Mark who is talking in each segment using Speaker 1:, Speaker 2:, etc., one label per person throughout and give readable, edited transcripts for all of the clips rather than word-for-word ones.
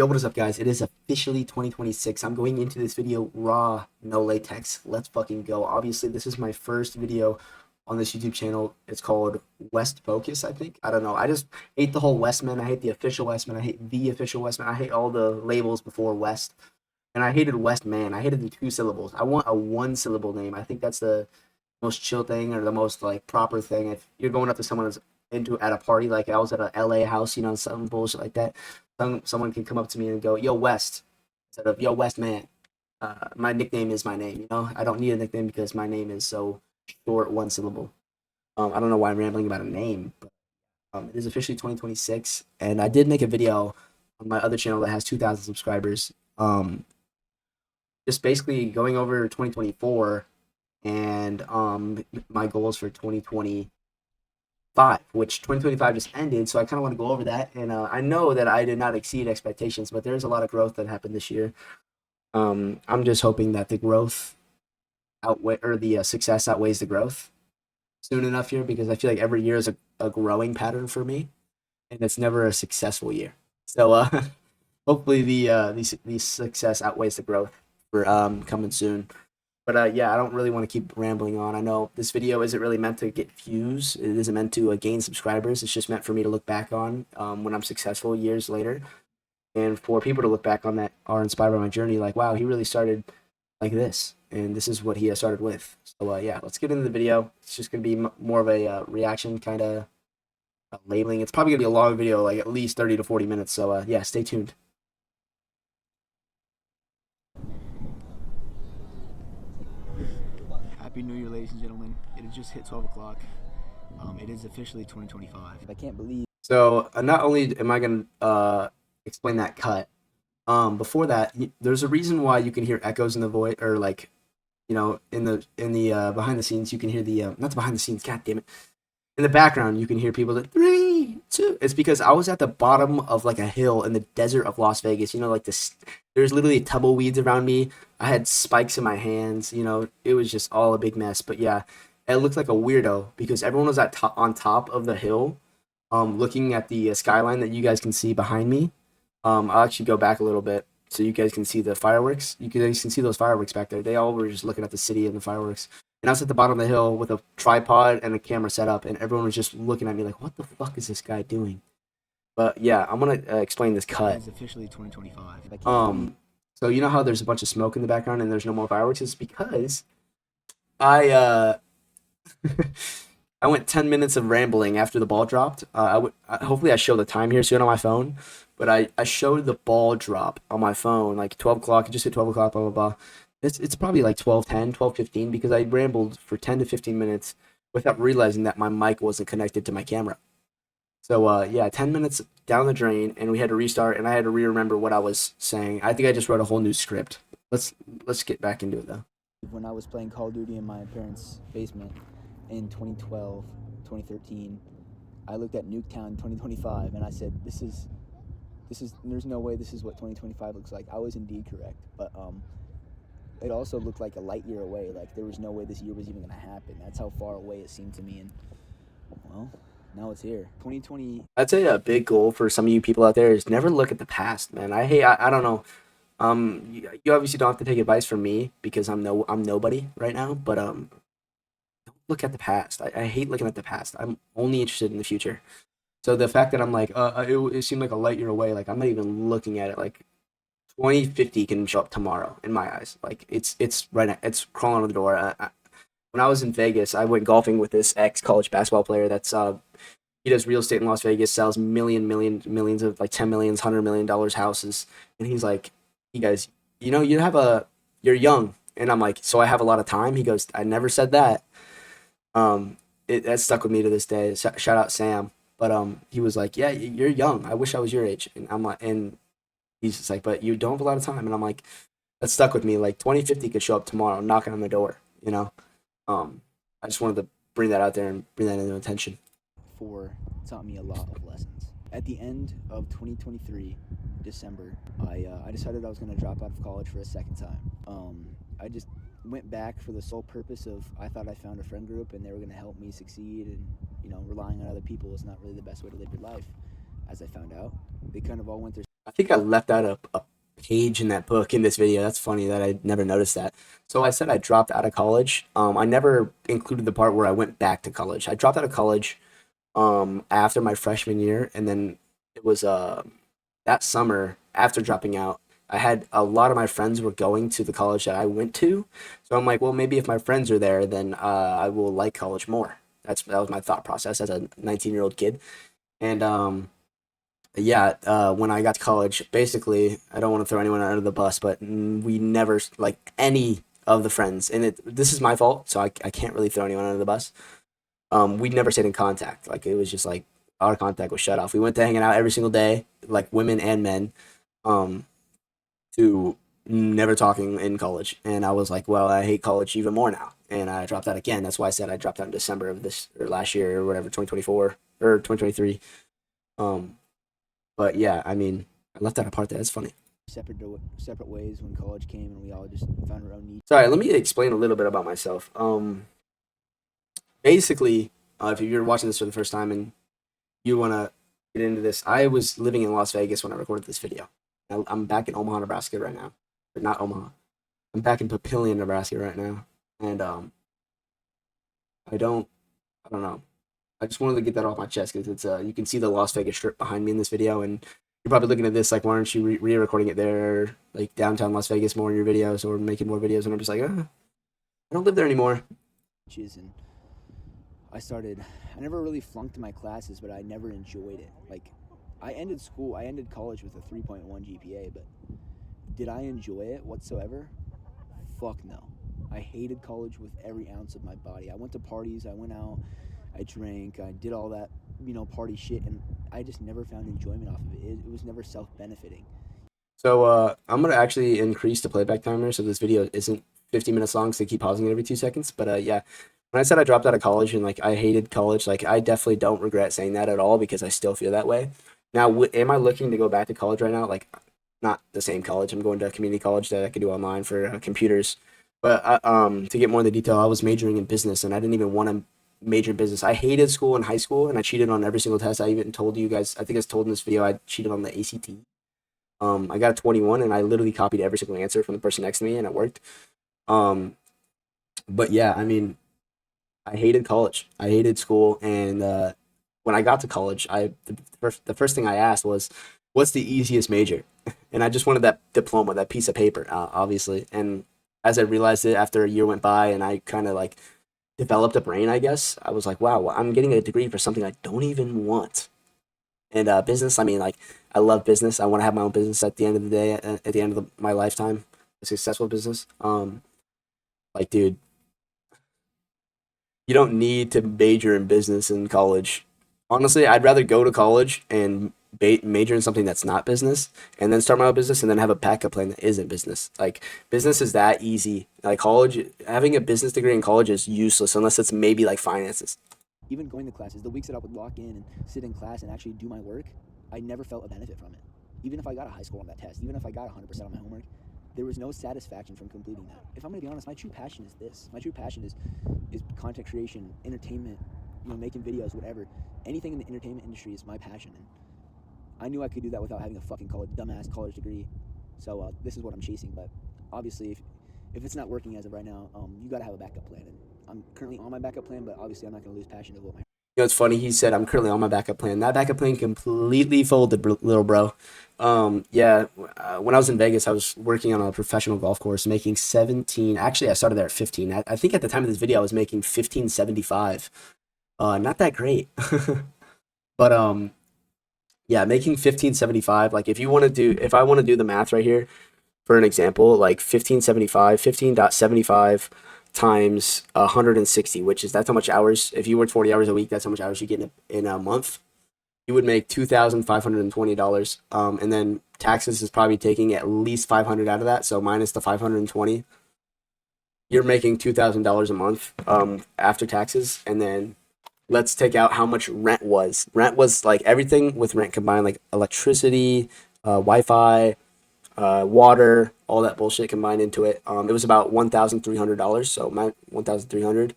Speaker 1: Yo, what is up, guys? It is officially 2026. I'm going into this video raw, no latex. Let's fucking go. Obviously, this is my first video on this YouTube channel. It's called West Focus, I think. I don't know. I just hate the whole Westman. I hate the official Westman. I hate the official Westman. I hate all the labels before West. And I hated Westman. I hated the 2 syllables. I want a 1 syllable name. I think that's the most chill thing or the most like proper thing. If you're going up to someone that's into at a party, like I was at a LA house, some bullshit like that. Someone can come up to me and go, "Yo, West," instead of "Yo, West man." My nickname is my name. I don't need a nickname because my name is so short, 1 syllable. I don't know why I'm rambling about a name, but it is officially 2026, and I did make a video on my other channel that has 2,000 subscribers. Just basically going over 2024 and my goals for 2025, which 2025 just ended, so I kind of want to go over that. And I know that I did not exceed expectations, but there's a lot of growth that happened this year. I'm just hoping that the growth the success outweighs the growth soon enough here, because I feel like every year is a growing pattern for me, and it's never a successful year. So hopefully the success outweighs the growth for coming soon. But yeah, I don't really want to keep rambling on. I know this video isn't really meant to get views. It isn't meant to gain subscribers. It's just meant for me to look back on when I'm successful years later, and for people to look back on that are inspired by my journey. Like, wow, he really started like this, and this is what he has started with. So yeah, let's get into the video. It's just gonna be more of a reaction kind of labeling. It's probably gonna be a long video, like at least 30 to 40 minutes. So yeah, stay tuned.
Speaker 2: Happy New Year, ladies and gentlemen. It has just hit 12 o'clock. It is officially 2025. I can't believe.
Speaker 1: So not only am I going to explain that cut, before that, there's a reason why you can hear echoes in the voice, or like, in the behind the scenes, you can hear the not the behind the scenes. God damn it! In the background, you can hear people like 3, 2. It's because I was at the bottom of like a hill in the desert of Las Vegas. Like this, there's literally tumbleweeds around me. I had spikes in my hands. It was just all a big mess. But yeah, it looked like a weirdo because everyone was on top of the hill, looking at the skyline that you guys can see behind me. I'll actually go back a little bit so you guys can see the fireworks. You guys can see those fireworks back there. They all were just looking at the city and the fireworks. And I was at the bottom of the hill with a tripod and a camera set up, and everyone was just looking at me like, what the fuck is this guy doing? But yeah, I'm going to explain this cut.
Speaker 2: It is officially 2025.
Speaker 1: So you know how there's a bunch of smoke in the background and there's no more fireworks? It's because I I went 10 minutes of rambling after the ball dropped. Hopefully I show the time here soon on my phone, but I showed the ball drop on my phone, like 12 o'clock. It just hit 12 o'clock, blah, blah, blah. It's probably like 12:10, 12:15, because I rambled for 10 to 15 minutes without realizing that my mic wasn't connected to my camera. So yeah, 10 minutes down the drain, and we had to restart, and I had to re-remember what I was saying. I think I just wrote a whole new script. Let's get back into it though.
Speaker 2: When I was playing Call of Duty in my parents' basement in 2012, 2013, I looked at Nuketown 2025, and I said, this is, there's no way this is what 2025 looks like. I was indeed correct, but it also looked like a light year away. Like there was no way this year was even going to happen. That's how far away it seemed to me. And well, now it's here. 2020.
Speaker 1: I'd say a big goal for some of you people out there is never look at the past, man. I don't know. You obviously don't have to take advice from me because I'm nobody right now. But don't look at the past. I hate looking at the past. I'm only interested in the future. So the fact that I'm like, it seemed like a light year away. Like I'm not even looking at it. Like 2050 can show up tomorrow in my eyes. Like it's right now, it's crawling on the door. When I was in Vegas, I went golfing with this ex-college basketball player that's he does real estate in Las Vegas, sells millions of like 10 millions, $100 million houses, and he's like, he goes, you're young, and I'm like, so I have a lot of time. He goes, I never said that. That stuck with me to this day. Shout out Sam. But he was like, yeah, you're young. I wish I was your age. And I'm like, and he's just like, but you don't have a lot of time. And I'm like, that stuck with me. Like 2050 could show up tomorrow, knocking on the door. I just wanted to bring that out there and bring that into attention.
Speaker 2: Taught me a lot of lessons. At the end of 2023, December, I decided I was going to drop out of college for a second time. I just went back for the sole purpose of, I thought I found a friend group and they were going to help me succeed, and relying on other people is not really the best way to live your life. As I found out, they kind of all went their
Speaker 1: I think I left out a page in that book in this video. That's funny that I never noticed that. So I said I dropped out of college. I never included the part where I went back to college. I dropped out of college after my freshman year, and then it was that summer after dropping out. I had a lot of my friends were going to the college that I went to, so I'm like, well, maybe if my friends are there, then I will like college more. That was my thought process as a 19-year-old kid, and yeah, when I got to college, basically, I don't want to throw anyone under the bus, but we never like any of the friends, and this is my fault, so I can't really throw anyone under the bus. We never stayed in contact. Like it was just like our contact was shut off. We went to hanging out every single day, like women and men, um, to never talking in college. And I was like, well, I hate college even more now. And I dropped out again. That's why I said I dropped out in December of this or last year or whatever, 2024 or 2023. Um, but yeah, I mean, I left out a part there. That's funny.
Speaker 2: Separate ways when college came, and we all just found our own niche.
Speaker 1: Sorry, let me explain a little bit about myself. Basically, if you're watching this for the first time and you want to get into this, I was living in Las Vegas when I recorded this video. I'm back in Omaha, Nebraska right now. Or not Omaha. I'm back in Papillion, Nebraska right now. And I don't I don't know. I just wanted to get that off my chest because it's you can see the Las Vegas Strip behind me in this video, and you're probably looking at this like, why aren't you re-recording it there, like downtown Las Vegas, more in your videos or making more videos? And I'm just like, I don't live there anymore.
Speaker 2: And I never really flunked my classes, but I never enjoyed it. Like, I ended college with a 3.1 GPA, but did I enjoy it whatsoever? Fuck no. I hated college with every ounce of my body. I went to parties, I went out, I drank, I did all that, party shit, and I just never found enjoyment off of it. It was never self-benefiting.
Speaker 1: So I'm gonna actually increase the playback timer so this video isn't 50 minutes long, so I keep pausing it every 2 seconds. But yeah, when I said I dropped out of college and like I hated college, like I definitely don't regret saying that at all because I still feel that way. Now, am I looking to go back to college right now? Like, not the same college. I'm going to a community college that I could do online for computers. But to get more into detail, I was majoring in business, and I didn't even want to major in business. I hated school in high school, and I cheated on every single test. I even told you guys. I think I was told in this video I cheated on the ACT. I got a 21, and I literally copied every single answer from the person next to me, and it worked. Um, but yeah, I mean, I hated college. I hated school, and when I got to college, the first thing I asked was, "What's the easiest major?" And I just wanted that diploma, that piece of paper, obviously. And as I realized it after a year went by, and I kind of like developed a brain, I guess I was like, "Wow, I'm getting a degree for something I don't even want." And business, I mean, like I love business. I want to have my own business at the end of the day, at the end of my lifetime, a successful business. Like, dude, you don't need to major in business in college. Honestly, I'd rather go to college and major in something that's not business and then start my own business and then have a backup plan that isn't business. Like, business is that easy. Like, college, having a business degree in college is useless unless it's maybe like finances.
Speaker 2: Even going to classes, the weeks that I would lock in and sit in class and actually do my work, I never felt a benefit from it. Even if I got a high score on that test, even if I got 100% on my homework, there was no satisfaction from completing that. If I'm going to be honest, my true passion is this. My true passion is content creation, entertainment, making videos, whatever. Anything in the entertainment industry is my passion, and I knew I could do that without having a fucking dumbass college degree. So this is what I'm chasing. But obviously, if it's not working as of right now, you got to have a backup plan. And I'm currently on my backup plan, but obviously I'm not going to lose passion of what my.
Speaker 1: It's funny. He said, "I'm currently on my backup plan." That backup plan completely folded, little bro. Yeah, when I was in Vegas, I was working on a professional golf course, making 17. Actually, I started there at 15. I think at the time of this video, I was making 1575. Not that great, but yeah, making 1575. Like, if I want to do the math right here, for an example, like 1575, 15.75 times 160, which is that's how much hours. If you worked 40 hours a week, that's how much hours you get in a month. You would make $2,520. And then taxes is probably taking at least 500 out of that. So minus the 520, you're making $2,000 a month after taxes. And then let's take out how much rent was. Rent was like everything with rent combined, like electricity, Wi-Fi, water, all that bullshit combined into it. It was about $1,300. So my 1,300,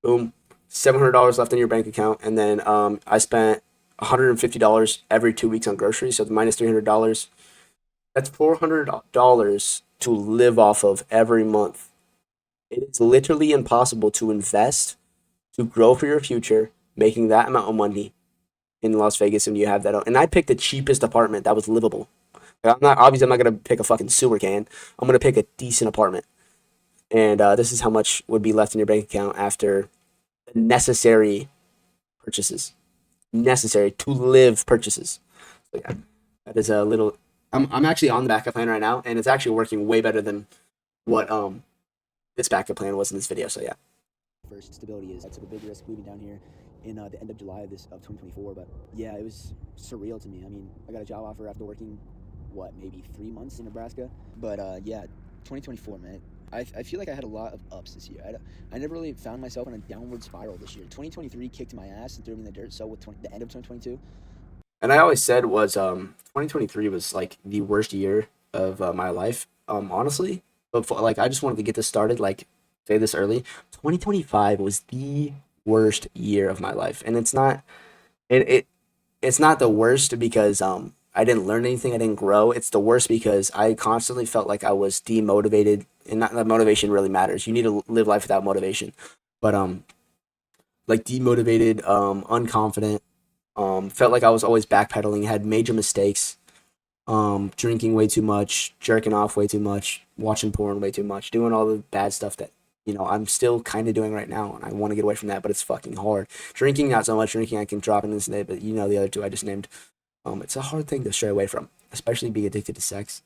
Speaker 1: boom, $700 left in your bank account, and then I spent $150 every 2 weeks on groceries, so minus $300. That's $400 to live off of every month. It is literally impossible to invest to grow for your future, making that amount of money in Las Vegas when you have that. And I picked the cheapest apartment that was livable. I'm not gonna pick a fucking sewer can. I'm gonna pick a decent apartment, and this is how much would be left in your bank account after the necessary purchases, necessary to live purchases. So yeah, that is a little. I'm actually on the backup plan right now, and it's actually working way better than what this backup plan was in this video. So yeah.
Speaker 2: First, stability is. I took a big risk moving down here in the end of July of 2024, but yeah, it was surreal to me. I mean, I got a job offer after working, maybe 3 months in Nebraska, but yeah, 2024, man. I feel like I had a lot of ups this year. I never really found myself in a downward spiral this year. 2023 kicked my ass and threw me in the dirt. So with the end of 2022,
Speaker 1: And I always said was 2023 was like the worst year of my life. Honestly, but like I just wanted to get this started. Like say this early. 2025 was the worst year of my life, and it's not the worst because I didn't learn anything. I didn't grow. It's the worst because I constantly felt like I was demotivated, and not that motivation really matters. You need to live life without motivation, but like demotivated, unconfident. Felt like I was always backpedaling, had major mistakes, drinking way too much, jerking off way too much, watching porn way too much, doing all the bad stuff that, I'm still kind of doing right now. And I want to get away from that, but it's fucking hard. Drinking, not so much. Drinking, I can drop in this day, but the other two I just named. It's a hard thing to stray away from, especially being addicted to sex,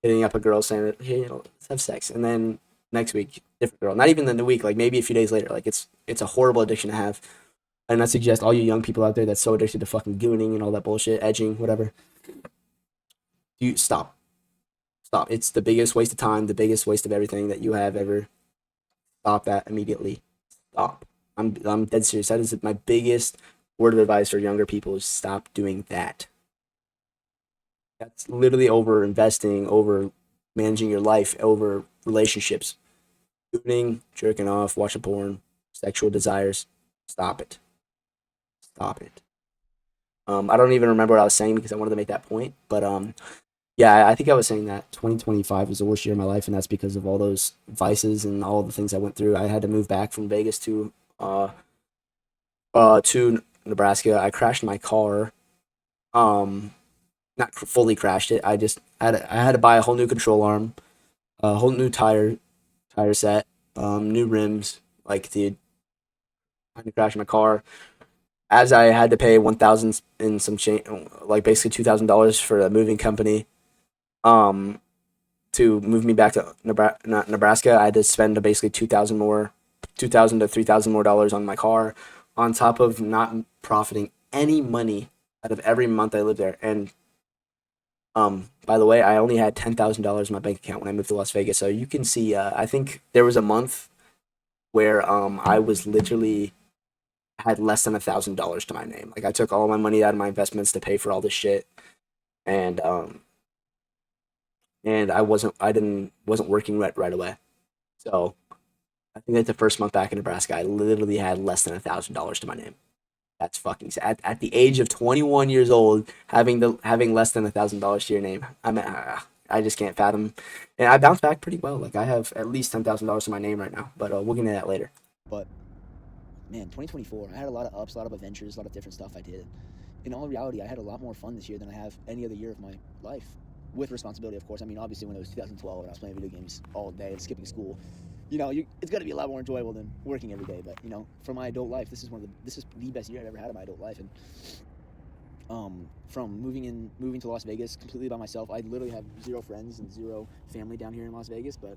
Speaker 1: hitting up a girl saying, hey, let's have sex. And then next week, different girl. Not even in the week, like maybe a few days later. Like it's a horrible addiction to have. And I suggest all you young people out there that's so addicted to fucking gooning and all that bullshit, edging, whatever, you stop. Stop. It's the biggest waste of time, the biggest waste of everything that you have ever. Stop that immediately. Stop. I'm dead serious. That is my biggest word of advice for younger people is stop doing that. That's literally over investing, over managing your life, over relationships. Gooning, jerking off, watching porn, sexual desires. Stop it. Stop it. I don't even remember what I was saying because I wanted to make that point. But yeah, I think I was saying that 2025 was the worst year of my life, and that's because of all those vices and all the things I went through. I had to move back from Vegas to Nebraska. I crashed my car. Not fully crashed it. I had to buy a whole new control arm, a whole new tire set, new rims. Like, dude, I had to crash my car as I had to pay 1,000 in some change, like basically $2,000 for a moving company, um, to move me back to Nebraska. I had to spend basically 2,000 to 3,000 more dollars on my car, on top of not profiting any money out of every month I lived there. And by the way, I only had $10,000 in my bank account when I moved to Las Vegas. So you can see, I think there was a month where I was literally had less than $1,000 to my name. Like I took all my money out of my investments to pay for all this shit, and I wasn't working right away. So I think that the first month back in Nebraska, I literally had less than $1,000 to my name. That's fucking sad. At the age of 21 years old, having less than $1,000 to your name, I just can't fathom. And I bounced back pretty well. Like I have at least $10,000 to my name right now, but we'll get into that later.
Speaker 2: but man, 2024, I had a lot of ups, a lot of adventures, a lot of different stuff I did. In all reality, I had a lot more fun this year than I have any other year of my life. With responsibility, of course. I mean, obviously, when it was 2012 and I was playing video games all day and skipping school, it's going to be a lot more enjoyable than working every day. But for my adult life, this is the best year I've ever had of my adult life. And from moving to Las Vegas completely by myself, I literally have zero friends and zero family down here in Las Vegas. But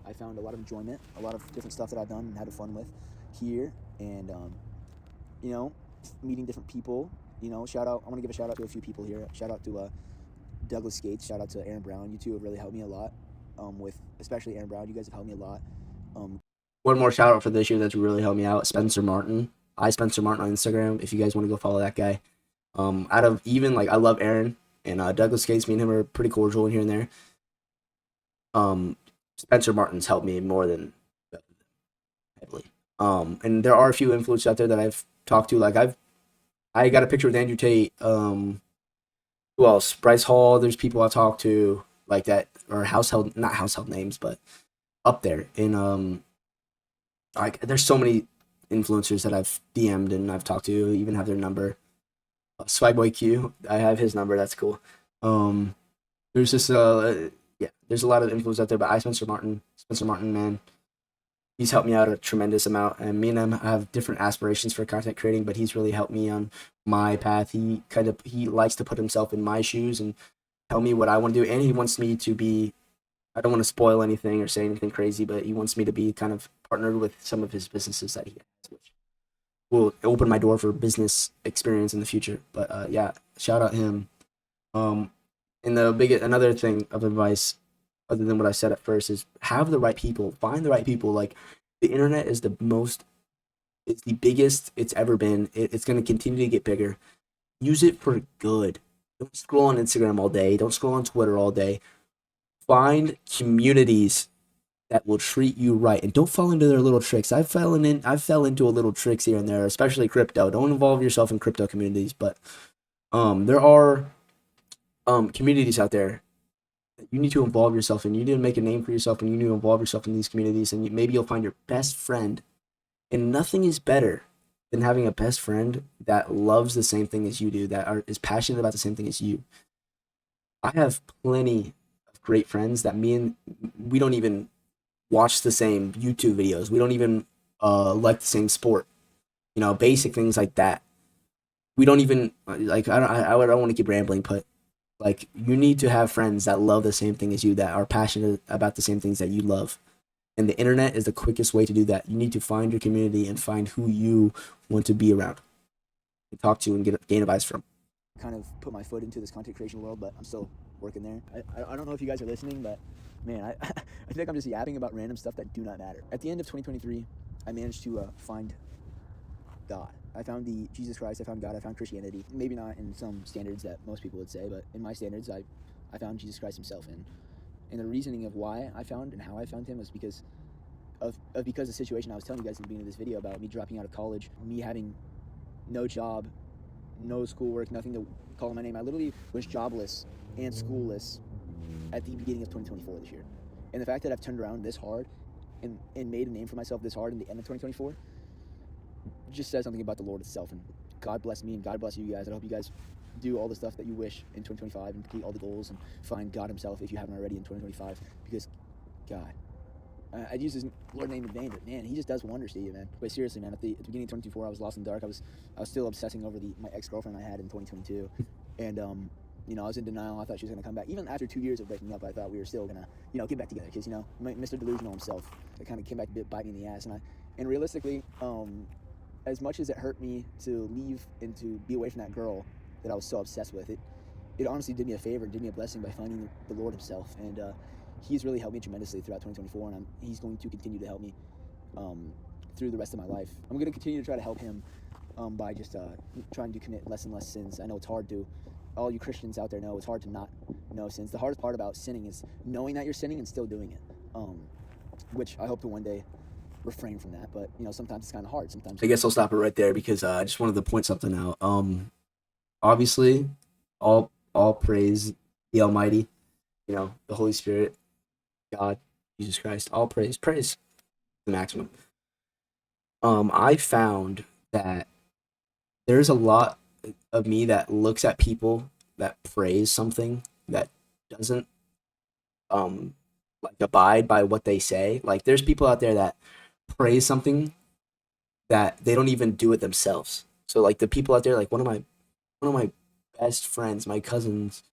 Speaker 2: I found a lot of enjoyment, a lot of different stuff that I've done and had fun with here, and meeting different people. Shout out. I want to give a shout out to a few people here. Shout out to Douglas Skates. Shout out to Aaron Brown. You two have really helped me a lot. With especially Aaron Brown, you guys have helped me a lot.
Speaker 1: One more shout out for this year that's really helped me out, Spencer Martin. Spencer Martin on Instagram. If you guys want to go follow that guy. Out of even like I love Aaron and Douglas Skates. Me and him are pretty cordial in here and there. Spencer Martin's helped me more than heavily. And there are a few influencers out there that I've talked to. Like I got a picture with Andrew Tate. Who else? Bryce Hall. There's people I talk to like that, or household, not household names, but up there. And like there's so many influencers that I've DM'd and I've talked to, even have their number. Swagboy Q, I have his number. That's cool. Um, there's just yeah, there's a lot of influence out there. But Spencer Martin, man, he's helped me out a tremendous amount. And me and him have different aspirations for content creating, but he's really helped me on my path. He likes to put himself in my shoes and tell me what I want to do, and he wants me to be. I don't want to spoil anything or say anything crazy, but he wants me to be kind of partnered with some of his businesses that he has, which will open my door for business experience in the future. But yeah, shout out him. Um, and the biggest another thing of advice, other than what I said at first, is have the right people, find the right people. Like the internet is it's the biggest it's ever been. It's going to continue to get bigger. Use it for good. Don't scroll on Instagram all day. Don't scroll on Twitter all day. Find communities that will treat you right, and don't fall into their little tricks. I fell into a little tricks here and there, especially crypto. Don't involve yourself in crypto communities, but there are communities out there that you need to involve yourself in. You need to make a name for yourself, and you need to involve yourself in these communities, and maybe you'll find your best friend. And nothing is better than having a best friend that loves the same thing as you do, is passionate about the same thing as you. I have plenty of great friends that we don't even watch the same YouTube videos. We don't even like the same sport. You know, basic things like that. We don't even like. I don't want to keep rambling, but like you need to have friends that love the same thing as you, that are passionate about the same things that you love. And the internet is the quickest way to do that. You need to find your community and find who you want to be around, and talk to, and gain advice from.
Speaker 2: Kind of put my foot into this content creation world, but I'm still working there. I don't know if you guys are listening, but man, I feel like I'm just yapping about random stuff that do not matter. At the end of 2023, I managed to find God. I found the Jesus Christ. I found God. I found Christianity. Maybe not in some standards that most people would say, but in my standards, I found Jesus Christ himself. And the reasoning of why I found and how I found him was because of the situation I was telling you guys in the beginning of this video about me dropping out of college, me having no job, no schoolwork, nothing to call my name. I literally was jobless and schoolless at the beginning of 2024 this year. And the fact that I've turned around this hard and made a name for myself this hard in the end of 2024 just says something about the Lord itself. And God bless me and God bless you guys. I hope you guys do all the stuff that you wish in 2025 and complete all the goals and find God himself if you haven't already in 2025. Because God, I'd use his Lord name in vain, but man, he just does wonders to you, man. But seriously, man, at the beginning of 2024, I was lost in the dark. I was still obsessing over my ex-girlfriend I had in 2022, and you know, I was in denial. I thought she was gonna come back. Even after 2 years of breaking up, I thought we were still gonna, you know, get back together. Because, you know, Mr. Delusional himself, it kind of came back to bite me in the ass. And realistically, as much as it hurt me to leave and to be away from that girl that I was so obsessed with, it honestly did me a favor and did me a blessing by finding the Lord himself. And he's really helped me tremendously throughout 2024, and he's going to continue to help me through the rest of my life. I'm going to continue to try to help him by just trying to commit less and less sins. I know it's hard to. All you Christians out there know it's hard to not know sins. The hardest part about sinning is knowing that you're sinning and still doing it, which I hope to one day refrain from that. But, you know, sometimes it's kind of hard. Sometimes
Speaker 1: I guess I'll stop it right there because I just wanted to point something out. Obviously, all praise the Almighty, you know, the Holy Spirit, God, Jesus Christ. All praise the maximum. I found that there's a lot of me that looks at people that praise something that doesn't like abide by what they say. Like there's people out there that praise something that they don't even do it themselves. So like the people out there, like one of my best friends, my cousins,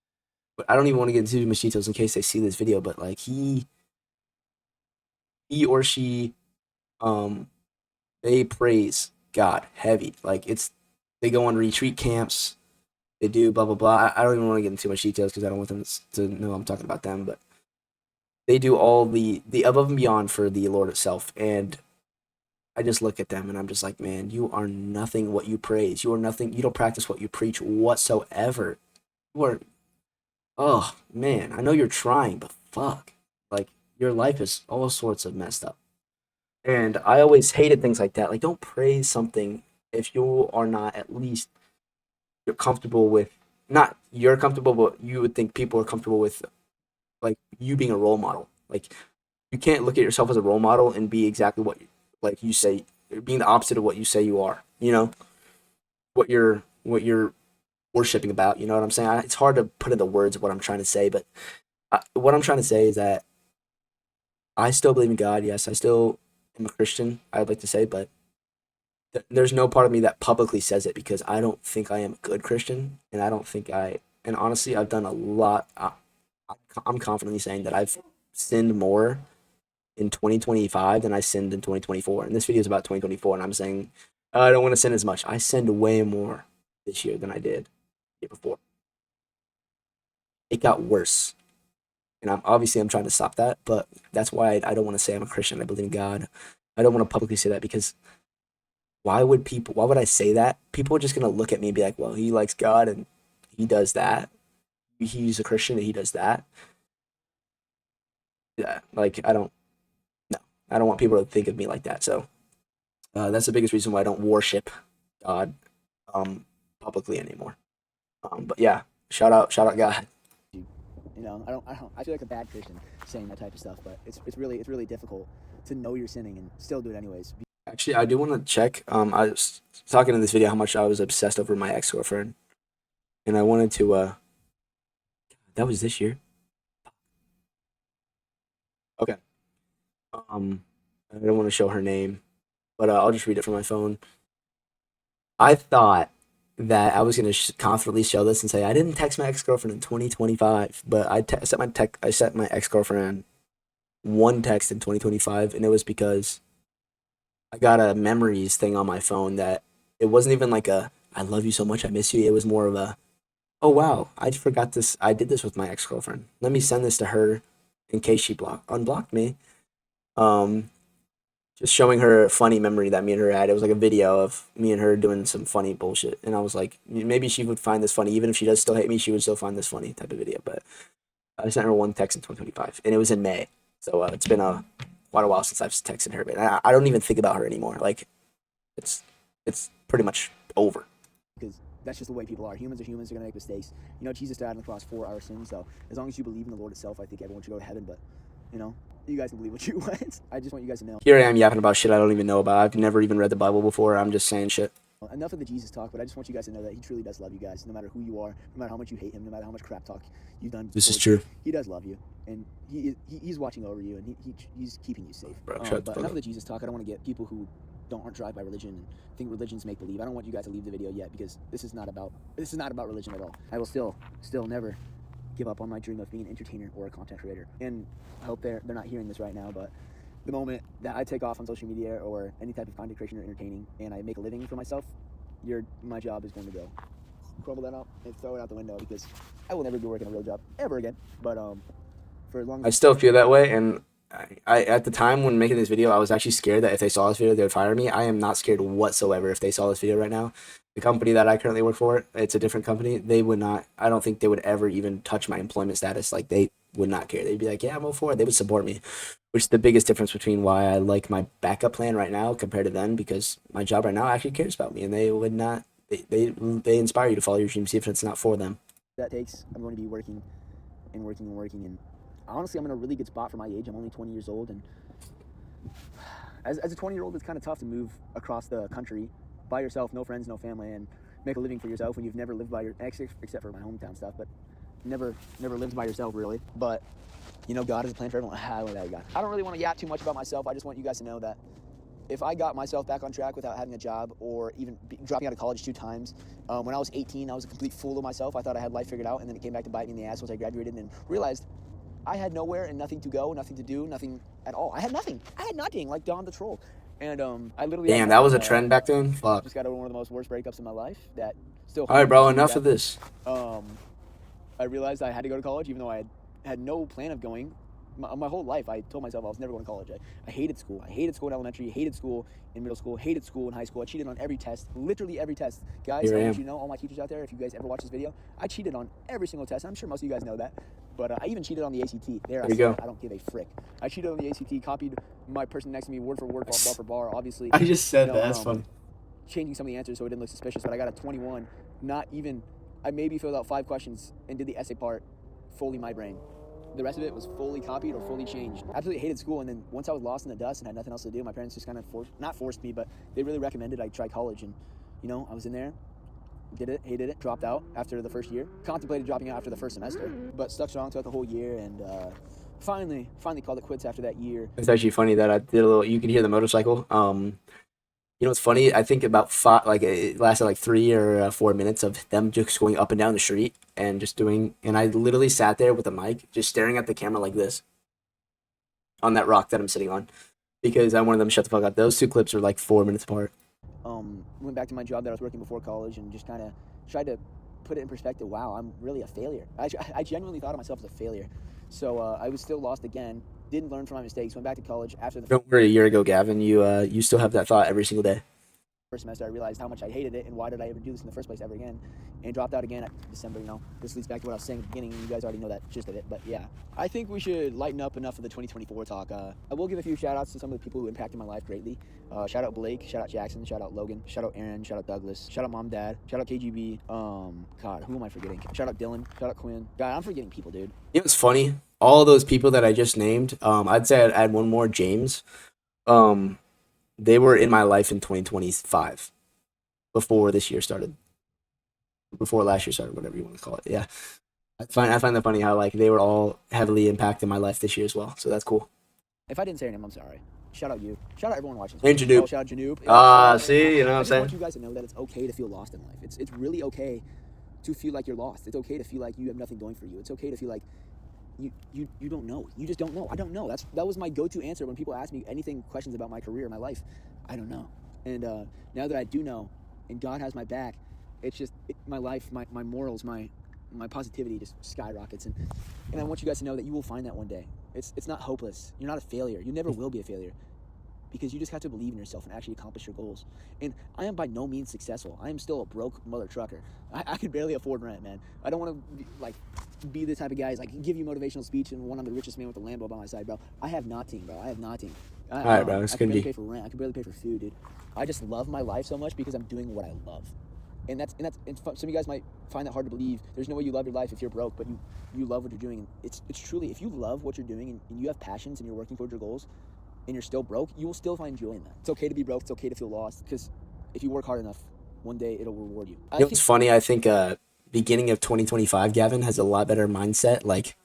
Speaker 1: but I don't even want to get into much details in case they see this video, but like he or she um they praise God heavy. Like they go on retreat camps, they do blah blah blah. I don't even want to get into too much details because I don't want them to know I'm talking about them, but they do all the above and beyond for the Lord itself. And I just look at them and I'm just like, man, you are nothing what you praise. You are nothing. You don't practice what you preach whatsoever. You are, oh man, I know you're trying, but fuck, like your life is all sorts of messed up. And I always hated things like that. Like, don't praise something if you are not at least you're comfortable with, not you're comfortable, but you would think people are comfortable with, like, you being a role model. Like, you can't look at yourself as a role model and be exactly what like you say, being the opposite of what you say you are. You know what you're worshiping about. You know what I'm saying? It's hard to put into words what I'm trying to say, but what I'm trying to say is that I still believe in God. Yes, I still am a Christian. I'd like to say, but there's no part of me that publicly says it because I don't think I am a good Christian, and I don't think I. And honestly, I've done a lot. I'm confidently saying that I've sinned more in 2025 than I sinned in 2024. And this video is about 2024, and I'm saying I don't want to sin as much. I sinned way more this year than I did the year before. It got worse, and I'm trying to stop that. But that's why I don't want to say I'm a Christian. I believe in God. I don't want to publicly say that because why would people? Why would I say that? People are just gonna look at me and be like, "Well, he likes God and he does that. He's a Christian and he does that." Yeah, like I don't. No, I don't want people to think of me like that. So that's the biggest reason why I don't worship God publicly anymore. But yeah, shout out God.
Speaker 2: I feel like a bad Christian saying that type of stuff, but it's really difficult to know you're sinning and still do it anyways.
Speaker 1: Actually, I do want to check. I was talking in this video how much I was obsessed over my ex girlfriend, and I wanted to. That was this year. Okay. I don't want to show her name, but I'll just read it from my phone. I thought that I was gonna confidently show this and say I didn't text my ex girlfriend in 2025, but I sent my ex girlfriend one text in 2025, and it was because I got a memories thing on my phone that it wasn't even like a "I love you so much, I miss you." It was more of a "Oh wow, I forgot this. I did this with my ex girlfriend. Let me send this to her in case she unblocked me." Um, just showing her a funny memory that me and her had. It was like a video of me and her doing some funny bullshit, and I was like, maybe she would find this funny, even if she does still hate me, she would still find this funny type of video. But I sent her one text in 2025, and it was in May, so it's been quite a while since I've texted her. But I don't even think about her anymore. Like, it's pretty much over.
Speaker 2: Because that's just the way people are. Humans are humans. They're gonna make mistakes. Jesus died on the cross for our sins. So as long as you believe in the Lord itself, I think everyone should go to heaven. But you guys can believe what you want. I just want you guys to know.
Speaker 1: Here I am yapping about shit I don't even know about. I've never even read the Bible before. I'm just saying shit.
Speaker 2: Enough of the Jesus talk, but I just want you guys to know that he truly does love you guys, no matter who you are, no matter how much you hate him, no matter how much crap talk you've done.
Speaker 1: This is true.
Speaker 2: He does love you, and he's watching over you, and he's keeping you safe.
Speaker 1: Bro,
Speaker 2: but enough of the Jesus talk. I don't want to get people who aren't driven by religion and think religion's make believe. I don't want you guys to leave the video yet because this is not about religion at all. I will still never give up on my dream of being an entertainer or a content creator. And I hope they're not hearing this right now, but the moment that I take off on social media or any type of content creation or entertaining and I make a living for myself, my job is going to go. Crumble that up and throw it out the window because I will never be working a real job ever again. But for as long as
Speaker 1: I still feel that way, and I at the time when making this video, I was actually scared that if they saw this video, they would fire me. I am not scared whatsoever if they saw this video right now. The company that I currently work for, it's a different company. They would not. I don't think they would ever even touch my employment status. Like, they would not care. They'd be like, "Yeah, I'm all for it." They would support me, which is the biggest difference between why I like my backup plan right now compared to then. Because my job right now actually cares about me, and they would not. They inspire you to follow your dreams, even if it's not for them.
Speaker 2: That takes. I'm going to be working, and honestly, I'm in a really good spot for my age. I'm only 20 years old, and as a 20-year-old, it's kind of tough to move across the country by yourself, no friends, no family, and make a living for yourself when you've never lived by except for my hometown stuff, but never lived by yourself really. But God has a plan for everyone. I don't really want to yap too much about myself. I just want you guys to know that if I got myself back on track without having a job or even dropping out of college 2 times, when I was 18, I was a complete fool of myself. I thought I had life figured out, and then it came back to bite me in the ass once I graduated and realized I had nowhere and nothing to go, nothing to do, nothing at all. I had nothing, like Don the Troll. And I literally...
Speaker 1: Damn, that was a trend back then? Fuck.
Speaker 2: Just got over one of the most worst breakups in my life that still...
Speaker 1: All right, bro, enough of this.
Speaker 2: I realized I had to go to college, even though I had no plan of going. My whole life, I told myself I was never going to college. I hated school. I hated school in elementary, hated school in middle school, hated school in high school. I cheated on every test, literally every test. Guys, I want you to know, all my teachers out there, if you guys ever watch this video, I cheated on every single test. I'm sure most of you guys know that. But I even cheated on the ACT. There you go. I don't give a frick. I cheated on the ACT, copied my person next to me word for word, bar for bar, obviously.
Speaker 1: I just said that. That's funny.
Speaker 2: Changing some of the answers so it didn't look suspicious, but I got a 21 not even, I maybe filled out 5 questions and did the essay part fully my brain. The rest of it was fully copied or fully changed. Absolutely hated school, and then once I was lost in the dust and had nothing else to do, my parents just kind of not forced me, but they really recommended I try college. And I was in there, did it, hated it, dropped out after the first year, contemplated dropping out after the first semester, but stuck strong throughout the whole year, and finally called it quits after that year.
Speaker 1: It's actually funny that I did a little. You can hear the motorcycle. You know, it's funny. I think about five, like it lasted like 3 or 4 minutes of them just going up and down the street and just doing. And I literally sat there with a mic, just staring at the camera like this on that rock that I'm sitting on, because I wanted them to shut the fuck up. Those two clips are like 4 minutes apart.
Speaker 2: Went back to my job that I was working before college and just kind of tried to put it in perspective. Wow, I'm really a failure. I genuinely thought of myself as a failure. So I was still lost again. Didn't learn from my mistakes. Went back to college after the
Speaker 1: Don't worry, a year ago, Gavin. You still have that thought every single day.
Speaker 2: first semester. I realized how much I hated it and why did I ever do this in the first place ever again, and dropped out again at December. This leads back to what I was saying at the beginning. You guys already know that gist of it, but yeah, I think we should lighten up enough of the 2024 talk. I will give a few shout outs to some of the people who impacted my life greatly. Shout out Blake, shout out Jackson, shout out Logan, shout out Aaron, shout out Douglas, shout out Mom, Dad, shout out KGB. God, who am I forgetting? Shout out Dylan, shout out Quinn. God, I'm forgetting people, dude.
Speaker 1: You know what's funny? All of those people that I just named, I'd say I'd add one more, James. They were in my life in 2025, before this year started, before last year started, whatever you want to call it. Yeah, I find that funny how like they were all heavily impacted my life this year as well. So that's cool.
Speaker 2: If I didn't say your name, I'm sorry. Shout out you. Shout out everyone watching.
Speaker 1: And Janoop.
Speaker 2: Shout out Janoop.
Speaker 1: See, you know what
Speaker 2: I
Speaker 1: I'm
Speaker 2: just
Speaker 1: saying?
Speaker 2: want you guys to know that it's okay to feel lost in life. It's really okay to feel like you're lost. It's okay to feel like you have nothing going for you. It's okay to feel like you don't know. You just don't know. I don't know. That was my go-to answer when people ask me questions about my career, my life. I don't know. And now that I do know, and God has my back, it's just my life, my morals, my positivity just skyrockets. And I want you guys to know that you will find that one day. It's not hopeless. You're not a failure. You never will be a failure, because you just have to believe in yourself and actually accomplish your goals. And I am by no means successful. I am still a broke mother trucker. I can barely afford rent, man. I don't want to be the type of guy who's like give you motivational speech and I'm the richest man with a Lambo by my side, bro. I have nothing, bro. I have nothing.
Speaker 1: All right, bro. It's
Speaker 2: I can
Speaker 1: gonna
Speaker 2: barely
Speaker 1: be.
Speaker 2: pay for rent. I can barely pay for food, dude. I just love my life so much because I'm doing what I love. And some of you guys might find that hard to believe. There's no way you love your life if you're broke, but you love what you're doing. And it's truly, if you love what you're doing and you have passions and you're working towards your goals and you're still broke, you will still find joy in that. It's okay to be broke. It's okay to feel lost, because if you work hard enough, one day it'll reward you.
Speaker 1: You know what's funny? I think beginning of 2025, Gavin has a lot better mindset, like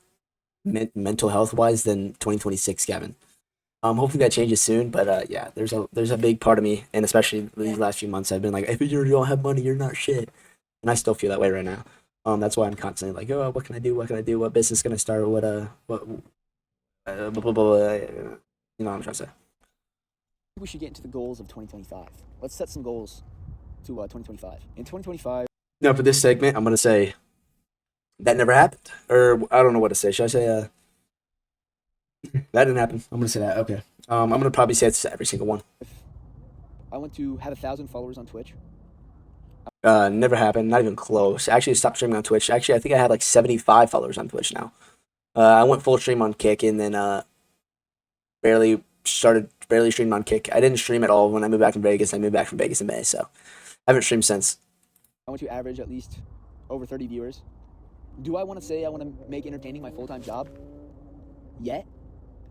Speaker 1: mental health wise, than 2026, Gavin. Hopefully that changes soon. But yeah, there's a big part of me, and especially these last few months, I've been like, if you don't have money, you're not shit, and I still feel that way right now. That's why I'm constantly like, oh, what can I do? What can I do? What business can I start? What blah, blah, blah, you know what I'm trying to say.
Speaker 2: We should get into the goals of 2025. Let's set some goals to 2025. In 2025.
Speaker 1: Now for this segment, I'm gonna say that never happened, or I don't know what to say. Should I say that didn't happen? I'm gonna say that. Okay. I'm gonna probably say it's every single one.
Speaker 2: I want to have 1,000 followers on Twitch.
Speaker 1: Never happened. Not even close. Actually, I stopped streaming on Twitch. Actually, I think I had like 75 followers on Twitch now. I went full stream on Kick, and then barely streamed on Kick. I didn't stream at all when I moved back from Vegas. I moved back from Vegas in May, so I haven't streamed since.
Speaker 2: I want to average at least over 30 viewers. Do I want to say I want to make entertaining my full-time job yet?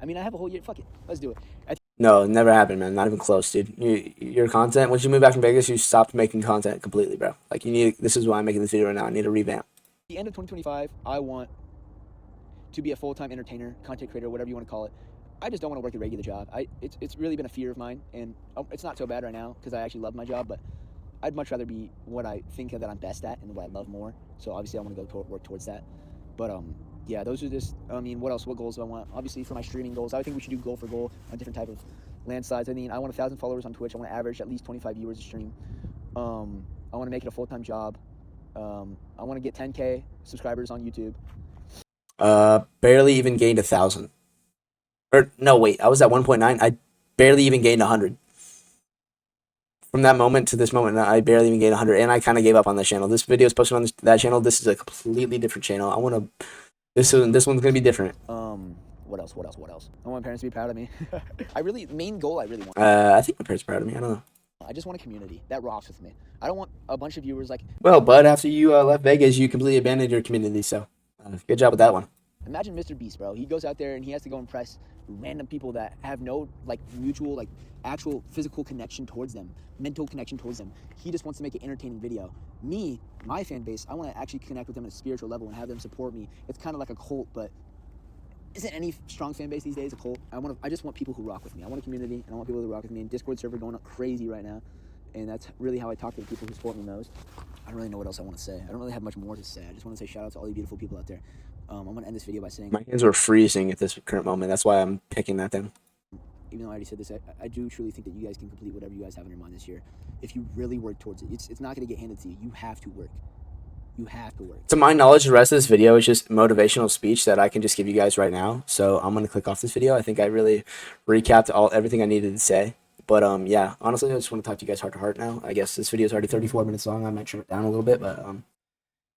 Speaker 2: I mean, I have a whole year. Fuck it. Let's do it.
Speaker 1: No, never happened, man. Not even close, dude. Your content, once you moved back from Vegas, you stopped making content completely, bro. Like, this is why I'm making this video right now. I need a revamp.
Speaker 2: At the end of 2025, I want to be a full-time entertainer, content creator, whatever you want to call it. I just don't want to work a regular job. It's really been a fear of mine, and it's not so bad right now because I actually love my job, but I'd much rather be what I think that I'm best at and what I love more. So obviously I want to go work towards that. But yeah, those are just, I mean, what else? What goals do I want? Obviously for my streaming goals, I think we should do goal for goal on different type of land size. I mean, I want 1,000 followers on Twitch. I want to average at least 25 viewers a stream. I want to make it a full-time job. I want to get 10K subscribers on YouTube.
Speaker 1: Barely even gained 1,000. Or no, wait, I was at 1.9. I barely even gained 100. From that moment to this moment, I barely even gained 100, and I kind of gave up on that channel. This video is posted on that channel. This is a completely different channel. I want to. This one's gonna be different.
Speaker 2: What else? I want my parents to be proud of me. Main goal I really want.
Speaker 1: I think my parents are proud of me. I don't know.
Speaker 2: I just want a community that rocks with me. I don't want a bunch of viewers like.
Speaker 1: Well, bud, after you left Vegas, you completely abandoned your community. So, good job with that one.
Speaker 2: Imagine Mr. Beast, bro. He goes out there and he has to go impress random people that have no like mutual, like actual physical connection towards them, mental connection towards them. He just wants to make an entertaining video. Me, my fan base, I want to actually connect with them at a spiritual level and have them support me. It's kind of like a cult, but isn't any strong fan base these days a cult? I just want people who rock with me. I want a community, and I want people to rock with me. And Discord server going up crazy right now, and that's really how I talk to the people who support me most. I don't really know what else I want to say. I don't really have much more to say. I just want to say shout out to all you beautiful people out there. I'm going to end this video by saying,
Speaker 1: My hands were freezing at this current moment. That's why I'm picking that thing.
Speaker 2: even though I already said this, I do truly think that you guys can complete whatever you guys have in your mind this year. If you really work towards it, it's not going to get handed to you. You have to work. You have to work.
Speaker 1: To my knowledge, the rest of this video is just motivational speech that I can just give you guys right now. So I'm gonna click off this video. I think I really recapped everything I needed to say. But yeah, honestly, I just want to talk to you guys heart to heart now. I guess this video is already 34 minutes long. I might trim it down a little bit, but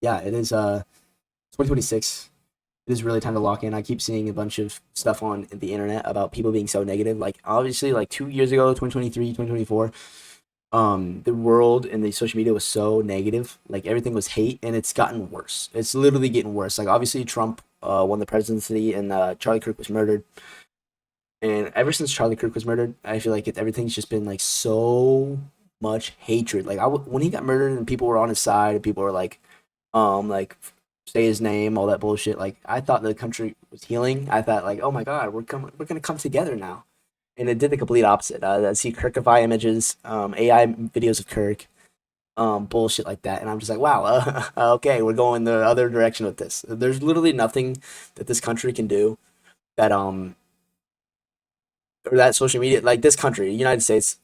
Speaker 1: yeah, it is 2026. It is really time to lock in. I keep seeing a bunch of stuff on the internet about people being so negative. Like obviously, like 2 years ago, 2023, 2024. The world and the social media was so negative, like everything was hate, and it's gotten worse. It's literally getting worse. Like obviously Trump won the presidency, and Charlie Kirk was murdered, and ever since Charlie Kirk was murdered, I feel like everything's just been like so much hatred. Like when he got murdered and people were on his side and people were like say his name, all that bullshit, like I thought the country was healing. I thought like, oh my god, we're gonna come together now, and it did the complete opposite. I see Kirkify images, AI videos of Kirk, bullshit like that, and I'm just like, wow, okay, we're going the other direction with this. There's literally nothing that this country can do that or that social media, like this country, United States,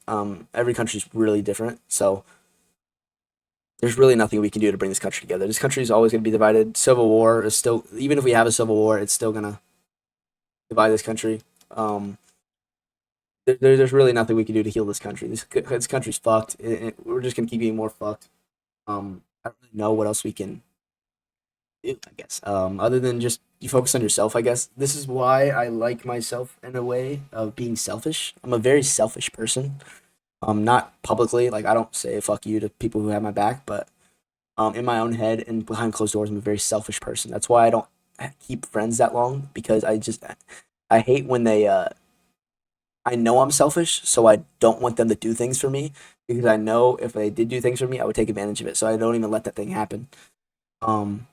Speaker 1: every country's really different, so there's really nothing we can do to bring this country together. This country is always going to be divided. Civil war is still, even if we have a civil war, it's still gonna divide this country. There's really nothing we can do to heal this country. This country's fucked. We're just gonna keep getting more fucked. I don't really know what else we can do. I guess. Other than just you focus on yourself. I guess this is why I like myself in a way of being selfish. I'm a very selfish person. Not publicly. Like I don't say fuck you to people who have my back, but in my own head and behind closed doors, I'm a very selfish person. That's why I don't keep friends that long because I hate when they I know I'm selfish, so I don't want them to do things for me because I know if they did do things for me, I would take advantage of it. So I don't even let that thing happen. Um,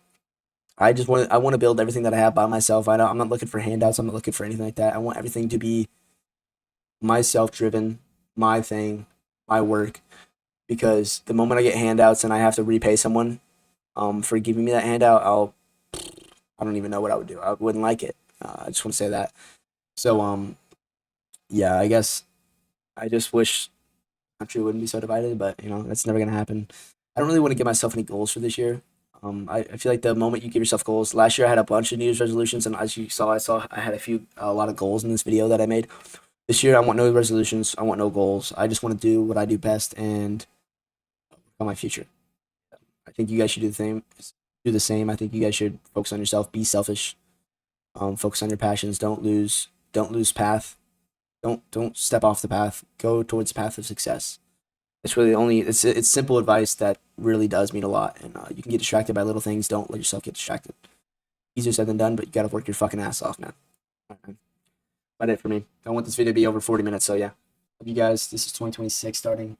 Speaker 1: I want to build everything that I have by myself. I'm not looking for handouts. I'm not looking for anything like that. I want everything to be myself driven, my thing, my work. Because the moment I get handouts and I have to repay someone for giving me that handout, I don't even know what I would do. I wouldn't like it. I just want to say that. So yeah, I guess I just wish the country wouldn't be so divided, but you know that's never gonna happen. I don't really want to give myself any goals for this year. I feel like the moment you give yourself goals, last year I had a bunch of New Year's resolutions, and as you saw, I had a lot of goals in this video that I made. This year I want no resolutions. I want no goals. I just want to do what I do best and on my future. I think you guys should do the same. Do the same. I think you guys should focus on yourself. Be selfish. Focus on your passions. Don't lose path. Don't step off the path. Go towards the path of success. It's really only it's simple advice that really does mean a lot. And you can get distracted by little things. Don't let yourself get distracted. Easier said than done, but you gotta work your fucking ass off, man. All right, man. About it for me. I want this video to be over 40 minutes, so yeah. Love you guys. This is 2026 starting.